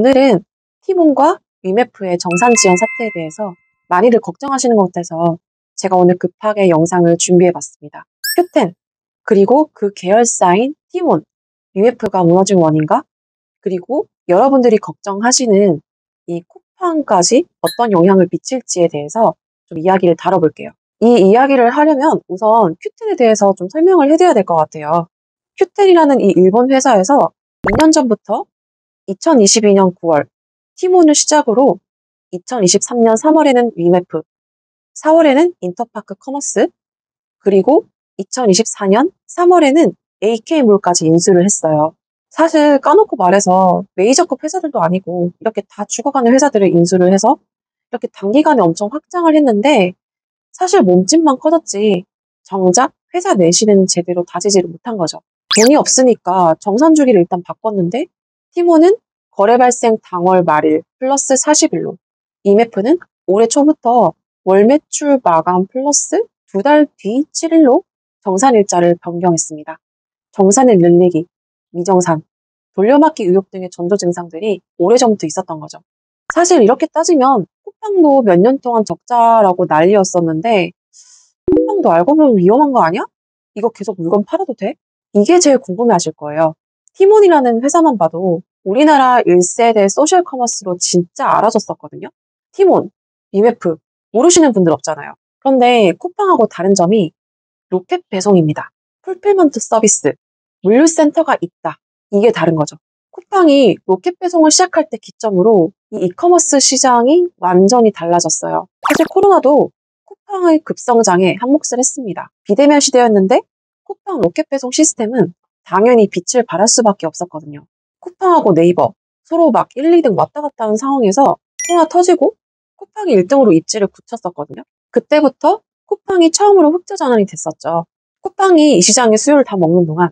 오늘은 티몬과 위메프의 정산 지연 사태에 대해서 많이들 걱정하시는 것 같아서 제가 오늘 급하게 영상을 준비해봤습니다. 큐텐, 그리고 그 계열사인 티몬, 위메프가 무너진 원인과 그리고 여러분들이 걱정하시는 이 쿠팡까지 어떤 영향을 미칠지에 대해서 좀 이야기를 다뤄볼게요. 이 이야기를 하려면 우선 큐텐에 대해서 좀 설명을 해드려야 될 것 같아요. 큐텐이라는 이 일본 회사에서 2년 전부터 2022년 9월 티몬을 시작으로 2023년 3월에는 위메프, 4월에는 인터파크 커머스, 그리고 2024년 3월에는 AK몰까지 인수를 했어요. 사실 까놓고 말해서 메이저급 회사들도 아니고 이렇게 다 죽어가는 회사들을 인수를 해서 이렇게 단기간에 엄청 확장을 했는데 사실 몸집만 커졌지 정작 회사 내실은 제대로 다지지를 못한 거죠. 돈이 없으니까 정산 주기를 일단 바꿨는데 티몬은 거래 발생 당월 말일 플러스 40일로, 위메프는 올해 초부터 월 매출 마감 플러스 2달 뒤 7일로 정산 일자를 변경했습니다. 정산을 늘리기, 미정산, 돌려막기 의혹 등의 전조 증상들이 오래전부터 있었던 거죠. 사실 이렇게 따지면 쿠팡도 몇 년 동안 적자라고 난리였었는데 쿠팡도 알고 보면 위험한 거 아니야? 이거 계속 물건 팔아도 돼? 이게 제일 궁금해하실 거예요. 티몬이라는 회사만 봐도 우리나라 1세대 소셜 커머스로 진짜 알아졌었거든요. 티몬, 위메프 모르시는 분들 없잖아요. 그런데 쿠팡하고 다른 점이 로켓 배송입니다. 풀필먼트 서비스, 물류센터가 있다. 이게 다른 거죠. 쿠팡이 로켓 배송을 시작할 때 기점으로 이 이커머스 시장이 완전히 달라졌어요. 사실 코로나도 쿠팡의 급성장에 한몫을 했습니다. 비대면 시대였는데 쿠팡 로켓 배송 시스템은 당연히 빛을 발할 수밖에 없었거든요. 쿠팡하고 네이버 서로 막 1, 2등 왔다 갔다 하는 상황에서 코로나 터지고 쿠팡이 1등으로 입지를 굳혔었거든요. 그때부터 쿠팡이 처음으로 흑자 전환이 됐었죠. 쿠팡이 이 시장의 수요를 다 먹는 동안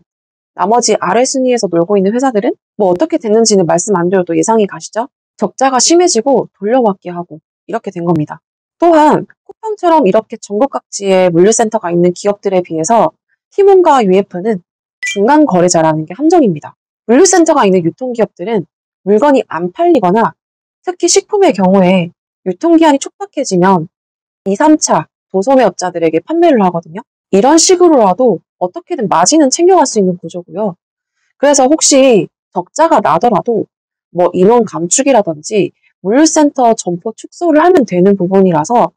나머지 아래 순위에서 놀고 있는 회사들은 뭐 어떻게 됐는지는 말씀 안 드려도 예상이 가시죠? 적자가 심해지고 돌려막기 하고 이렇게 된 겁니다. 또한 쿠팡처럼 이렇게 전국 각지에 물류센터가 있는 기업들에 비해서 티몬과 UF는 중간 거래자라는 게 함정입니다. 물류센터가 있는 유통기업들은 물건이 안 팔리거나 특히 식품의 경우에 유통기한이 촉박해지면 2, 3차 도소매업자들에게 판매를 하거든요. 이런 식으로라도 어떻게든 마진은 챙겨갈 수 있는 구조고요. 그래서 혹시 적자가 나더라도 뭐 인원 감축이라든지 물류센터 점포 축소를 하면 되는 부분이라서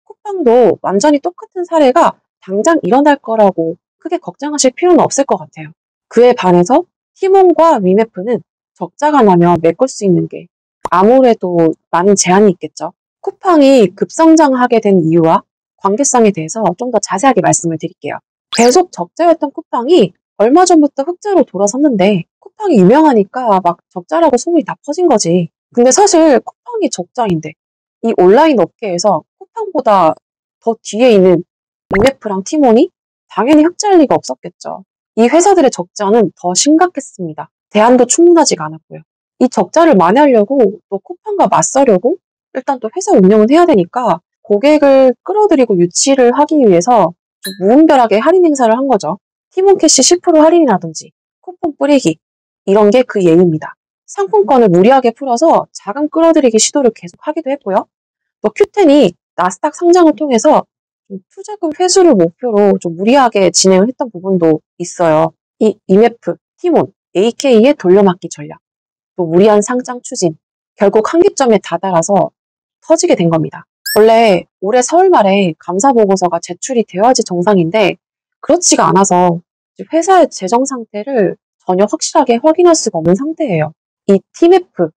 쿠팡도 완전히 똑같은 사례가 당장 일어날 거라고 크게 걱정하실 필요는 없을 것 같아요. 그에 반해서 티몬과 위메프는 적자가 나면 메꿀 수 있는 게 아무래도 많은 제한이 있겠죠. 쿠팡이 급성장하게 된 이유와 관계성에 대해서 좀 더 자세하게 말씀을 드릴게요. 계속 적자였던 쿠팡이 얼마 전부터 흑자로 돌아섰는데 쿠팡이 유명하니까 막 적자라고 소문이 다 퍼진 거지. 근데 사실 쿠팡이 적자인데 이 온라인 업계에서 쿠팡보다 더 뒤에 있는 위메프랑 티몬이 당연히 흑자일 리가 없었겠죠. 이 회사들의 적자는 더 심각했습니다. 대안도 충분하지가 않았고요. 이 적자를 만회하려고 또 쿠팡과 맞서려고 일단 또 회사 운영은 해야 되니까 고객을 끌어들이고 유치를 하기 위해서 좀 무분별하게 할인 행사를 한 거죠. 티몬캐시 10% 할인이라든지 쿠폰 뿌리기 이런 게 그 예입니다. 상품권을 무리하게 풀어서 자금 끌어들이기 시도를 계속 하기도 했고요. 또 큐텐이 나스닥 상장을 통해서 좀 투자금 회수를 목표로 좀 무리하게 진행을 했던 부분도 있어요. 이 IMF, 티몬, AK의 돌려막기 전략, 또 무리한 상장 추진, 결국 한계점에 다다라서 터지게 된 겁니다. 원래 올해 4월 말에 감사 보고서가 제출이 되어야지 정상인데 그렇지가 않아서 회사의 재정 상태를 전혀 확실하게 확인할 수가 없는 상태예요. 이 TMF,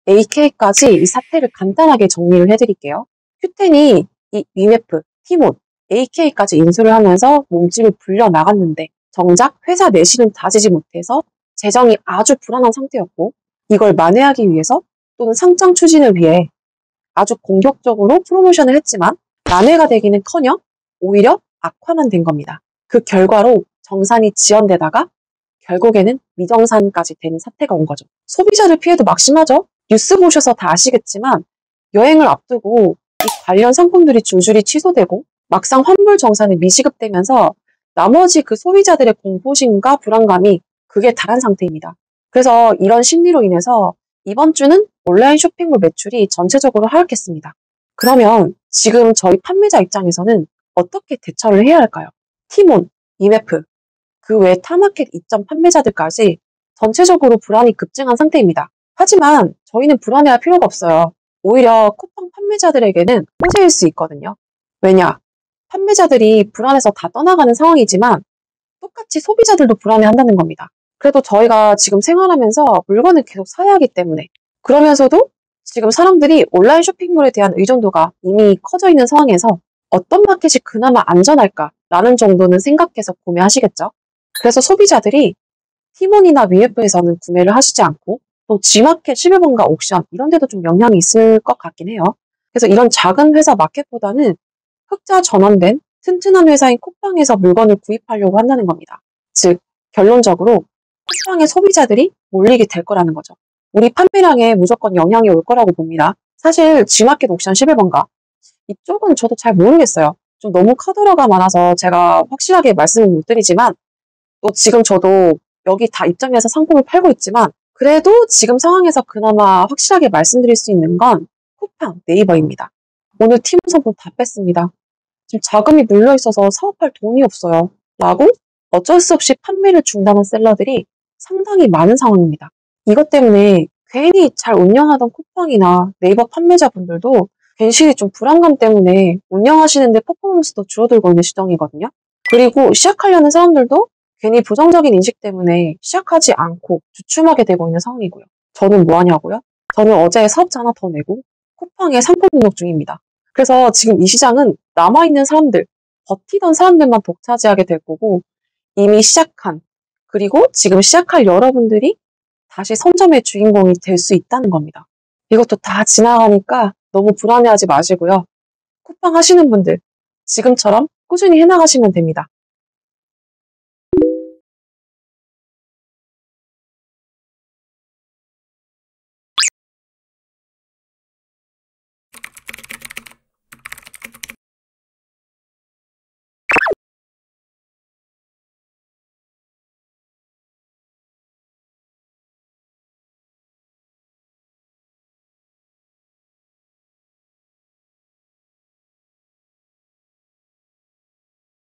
AK까지 이 사태를 간단하게 정리를 해드릴게요. 큐텐이 이 위메프, 티몬, AK까지 인수를 하면서 몸집을 불려 나갔는데 정작 회사 내실은 다지지 못해서 재정이 아주 불안한 상태였고 이걸 만회하기 위해서 또는 상장 추진을 위해 아주 공격적으로 프로모션을 했지만 만회가 되기는커녕 오히려 악화만 된 겁니다. 그 결과로 정산이 지연되다가 결국에는 미정산까지 되는 사태가 온 거죠. 소비자들 피해도 막심하죠. 뉴스 보셔서 다 아시겠지만 여행을 앞두고 이 관련 상품들이 줄줄이 취소되고 막상 환불 정산이 미시급되면서 나머지 그 소비자들의 공포심과 불안감이 극에 달한 상태입니다. 그래서 이런 심리로 인해서 이번 주는 온라인 쇼핑몰 매출이 전체적으로 하락했습니다. 그러면 지금 저희 판매자 입장에서는 어떻게 대처를 해야 할까요? 티몬, 이메프, 그 외 타마켓 입점 판매자들까지 전체적으로 불안이 급증한 상태입니다. 하지만 저희는 불안해할 필요가 없어요. 오히려 쿠팡 판매자들에게는 호재일 수 있거든요. 왜냐? 판매자들이 불안해서 다 떠나가는 상황이지만 똑같이 소비자들도 불안해한다는 겁니다. 그래도 저희가 지금 생활하면서 물건을 계속 사야 하기 때문에 그러면서도 지금 사람들이 온라인 쇼핑몰에 대한 의존도가 이미 커져 있는 상황에서 어떤 마켓이 그나마 안전할까라는 정도는 생각해서 구매하시겠죠? 그래서 소비자들이 티몬이나 위에프에서는 구매를 하시지 않고 또 G마켓 11번가 옥션 이런 데도 좀 영향이 있을 것 같긴 해요. 그래서 이런 작은 회사 마켓보다는 흑자 전환된 튼튼한 회사인 쿠팡에서 물건을 구입하려고 한다는 겁니다. 즉 결론적으로 쿠팡의 소비자들이 몰리게 될 거라는 거죠. 우리 판매량에 무조건 영향이 올 거라고 봅니다. 사실 G마켓 옥션 11번가 이쪽은 저도 잘 모르겠어요. 좀 너무 카더라가 많아서 제가 확실하게 말씀을 못 드리지만 또 지금 저도 여기 다 입점해서 상품을 팔고 있지만 그래도 지금 상황에서 그나마 확실하게 말씀드릴 수 있는 건 쿠팡, 네이버입니다. 오늘 티몬 상품 다 뺐습니다. 지금 자금이 눌려있어서 사업할 돈이 없어요. 라고 어쩔 수 없이 판매를 중단한 셀러들이 상당히 많은 상황입니다. 이것 때문에 괜히 잘 운영하던 쿠팡이나 네이버 판매자분들도 괜시리 좀 불안감 때문에 운영하시는데 퍼포먼스도 줄어들고 있는 시점이거든요. 그리고 시작하려는 사람들도 괜히 부정적인 인식 때문에 시작하지 않고 주춤하게 되고 있는 상황이고요. 저는 뭐 하냐고요? 저는 어제 사업자 하나 더 내고 쿠팡에 상품 등록 중입니다. 그래서 지금 이 시장은 남아있는 사람들, 버티던 사람들만 독차지하게 될 거고 이미 시작한 그리고 지금 시작할 여러분들이 다시 선점의 주인공이 될 수 있다는 겁니다. 이것도 다 지나가니까 너무 불안해하지 마시고요. 쿠팡 하시는 분들 지금처럼 꾸준히 해나가시면 됩니다.